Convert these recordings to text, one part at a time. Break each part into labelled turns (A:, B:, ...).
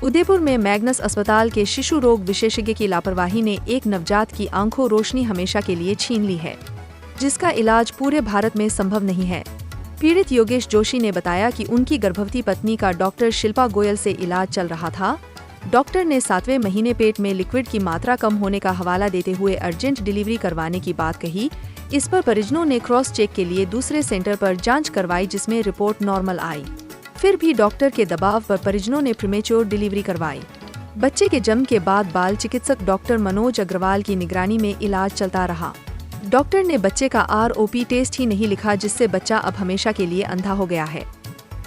A: उदयपुर में मैग्नस अस्पताल के शिशु रोग विशेषज्ञ की लापरवाही ने एक नवजात की आंखों रोशनी हमेशा के लिए छीन ली है, जिसका इलाज पूरे भारत में संभव नहीं है। पीड़ित योगेश जोशी ने बताया कि उनकी गर्भवती पत्नी का डॉक्टर शिल्पा गोयल से इलाज चल रहा था। डॉक्टर ने 7वें महीने पेट में लिक्विड की मात्रा कम होने का हवाला देते हुए अर्जेंट डिलीवरी करवाने की बात कही। इस पर परिजनों ने क्रॉस चेक के लिए दूसरे सेंटर पर जांच करवाई, जिसमें रिपोर्ट नॉर्मल आई। फिर भी डॉक्टर के दबाव पर परिजनों ने प्रीमेच्योर डिलीवरी करवाई। बच्चे के जन्म के बाद बाल चिकित्सक डॉक्टर मनोज अग्रवाल की निगरानी में इलाज चलता रहा। डॉक्टर ने बच्चे का ROP टेस्ट ही नहीं लिखा, जिससे बच्चा अब हमेशा के लिए अंधा हो गया है।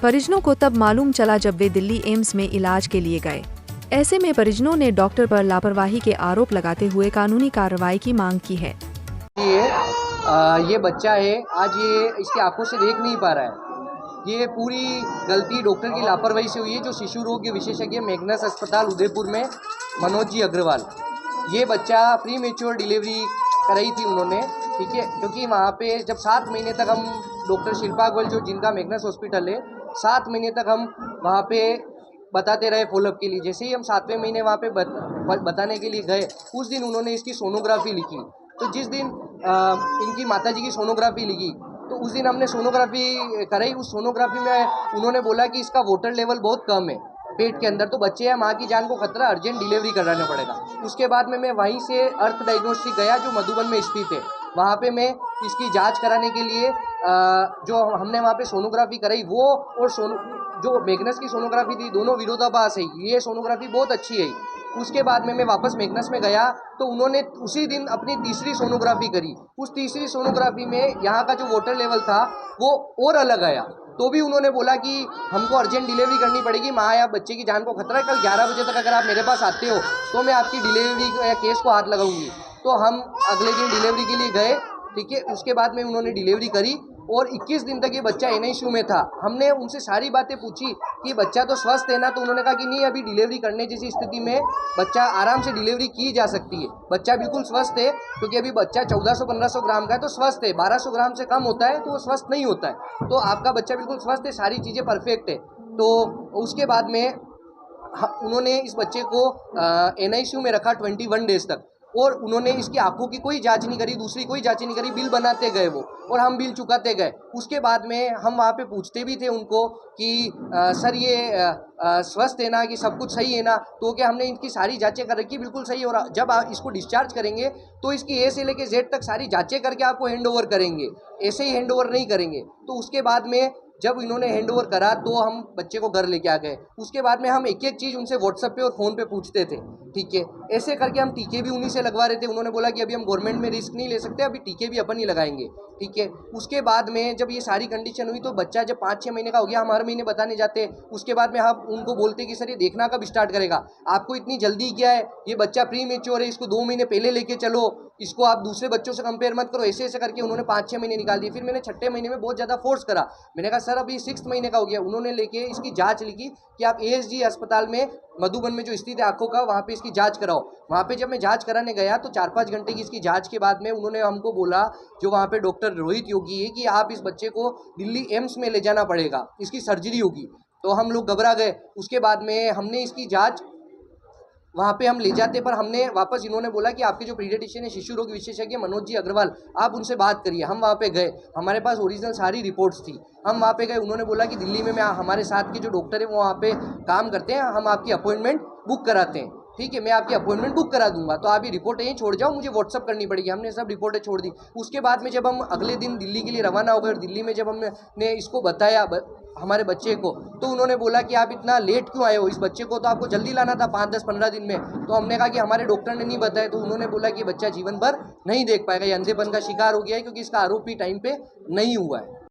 A: परिजनों को तब मालूम चला जब वे दिल्ली एम्स में इलाज के लिए गए। ऐसे में परिजनों ने डॉक्टर पर लापरवाही के आरोप लगाते हुए कानूनी कार्रवाई की मांग की है।
B: ये बच्चा है, आज ये इसकी आंखों से देख नहीं पा रहा है। ये पूरी गलती डॉक्टर की लापरवाही से हुई है, जो शिशु रोग विशेषज्ञ मैग्नस अस्पताल उदयपुर में मनोज जी अग्रवाल। ये बच्चा प्री मेच्योर डिलीवरी कराई थी उन्होंने, ठीक है, क्योंकि वहाँ पे जब 7 महीने तक हम डॉक्टर शिल्पा गोयल जो जिनका मैग्नस हॉस्पिटल है, 7 महीने तक हम वहाँ पे बताते रहे फॉलोअप के लिए। जैसे ही हम 7वें महीने वहाँ पे बताने के लिए गए, उस दिन उन्होंने इसकी सोनोग्राफी लिखी। तो जिस दिन इनकी माताजी की सोनोग्राफी लिखी, तो उस दिन हमने सोनोग्राफी कराई। उस सोनोग्राफी में उन्होंने बोला कि इसका वाटर लेवल बहुत कम है पेट के अंदर, तो बच्चे या माँ की जान को खतरा, अर्जेंट डिलीवरी कराना पड़ेगा। उसके बाद में मैं वहीं से अर्थ डायग्नोस्टिक गया, जो मधुबन में स्थित है। वहाँ पे मैं इसकी जांच कराने के लिए जो हमने वहाँ पे सोनोग्राफी कराई, वो और जो मैग्नस की सोनोग्राफी थी, दोनों विरोधाभास है। ये सोनोग्राफी बहुत अच्छी है। उसके बाद में मैं वापस मैग्नस में गया, तो उन्होंने उसी दिन अपनी तीसरी सोनोग्राफी करी। उस तीसरी सोनोग्राफी में यहाँ का जो वाटर लेवल था वो और अलग आया। तो भी उन्होंने बोला कि हमको अर्जेंट डिलीवरी करनी पड़ेगी, माँ या बच्चे की जान को खतरा है। कल 11 बजे तक अगर आप मेरे पास आते हो तो मैं आपकी डिलीवरी या केस को हाथ लगाऊंगी। तो हम अगले दिन डिलीवरी के लिए गए, ठीक है। उसके बाद में उन्होंने डिलीवरी करी और 21 दिन तक ये बच्चा NICU में था। हमने उनसे सारी बातें पूछी कि बच्चा तो स्वस्थ है ना, तो उन्होंने कहा कि नहीं, अभी डिलीवरी करने जैसी स्थिति में बच्चा आराम से डिलीवरी की जा सकती है। बच्चा बिल्कुल स्वस्थ है, क्योंकि अभी बच्चा 1400-1500 ग्राम का है तो स्वस्थ है। 1200 ग्राम से कम होता है तो वो स्वस्थ नहीं होता है। तो आपका बच्चा बिल्कुल स्वस्थ है, सारी चीज़ें परफेक्ट है। तो उसके बाद में उन्होंने इस बच्चे को NICU में रखा 21 डेज तक, और उन्होंने इसकी आंखों की कोई जांच नहीं करी, दूसरी कोई जांच नहीं करी। बिल बनाते गए वो, और हम बिल चुकाते गए। उसके बाद में हम वहाँ पे पूछते भी थे उनको कि सर ये स्वस्थ है ना, कि सब कुछ सही है ना? तो क्या हमने इनकी सारी जांचें कर रखी, बिल्कुल सही। और जब आप इसको डिस्चार्ज करेंगे तो इसकी A से लेके Z तक सारी जांचें करके आपको हैंड ओवर करेंगे, ऐसे ही हैंड ओवर नहीं करेंगे। तो उसके बाद में जब इन्होंने हैंड ओवर करा तो हम बच्चे को घर लेके आ गए। उसके बाद में हम एक एक चीज़ उनसे व्हाट्सएप पे और फ़ोन पे पूछते थे, ठीक है। ऐसे करके हम टीके भी उन्हीं से लगवा रहे थे। उन्होंने बोला कि अभी हम गवर्नमेंट में रिस्क नहीं ले सकते, अभी टीके भी अपन ही लगाएंगे, ठीक है। उसके बाद में जब ये सारी कंडीशन हुई तो बच्चा जब 5-6 महीने का हो गया, हम हर महीने बताने जाते। उसके बाद में हम उनको बोलते कि सर ये देखना कब स्टार्ट करेगा, आपको इतनी जल्दी क्या है, ये बच्चा प्री मेच्योर है, इसको 2 महीने पहले लेके चलो, इसको आप दूसरे बच्चों से कंपेयर मत करो। ऐसे ऐसे करके उन्होंने 5-6 महीने निकाल दिए। फिर मैंने 6ठे महीने में बहुत ज़्यादा फोर्स करा। मैंने कहा सर अभी 6 महीने का हो गया। उन्होंने लेके इसकी जांच लिखी कि आप ASG अस्पताल में मधुबन में जो स्थित है आंखों का, वहाँ पे इसकी जांच कराओ। वहाँ पे जब मैं जांच कराने गया तो 4-5 घंटे की इसकी जांच के बाद में उन्होंने हमको बोला, जो वहाँ पे डॉक्टर रोहित योगी है, कि आप इस बच्चे को दिल्ली एम्स में ले जाना पड़ेगा, इसकी सर्जरी होगी। तो हम लोग घबरा गए। उसके बाद में हमने इसकी जाँच वहाँ पे हम ले जाते, पर हमने वापस इन्होंने बोला कि आपके जो पीडियाट्रिशियन है शिशु रोग विशेषज्ञ मनोज जी अग्रवाल, आप उनसे बात करिए। हम वहाँ पे गए, हमारे पास ओरिजिनल सारी रिपोर्ट्स थी। हम वहाँ पे गए, उन्होंने बोला कि दिल्ली में मैं हमारे साथ के जो डॉक्टर है वो वहाँ पे काम करते हैं, हम आपकी अपॉइंटमेंट बुक कराते हैं, ठीक है। मैं आपकी अपॉइंटमेंट बुक करा दूंगा, तो आप ये रिपोर्टें यहीं छोड़ जाओ, मुझे व्हाट्सअप करनी पड़ेगी। हमने सब रिपोर्टें छोड़ दी। उसके बाद में जब हम अगले दिन दिल्ली के लिए रवाना हो गए और दिल्ली में जब हमने इसको बताया हमारे बच्चे को, तो उन्होंने बोला कि आप इतना लेट क्यों आए हो, इस बच्चे को तो आपको जल्दी लाना था 5-10-15 दिन में। तो हमने कहा कि हमारे डॉक्टर ने नहीं बताया। तो उन्होंने बोला कि बच्चा जीवन भर नहीं देख पाएगा, ये अंधेपन का शिकार हो गया है, क्योंकि इसका ROP टाइम पे नहीं हुआ है।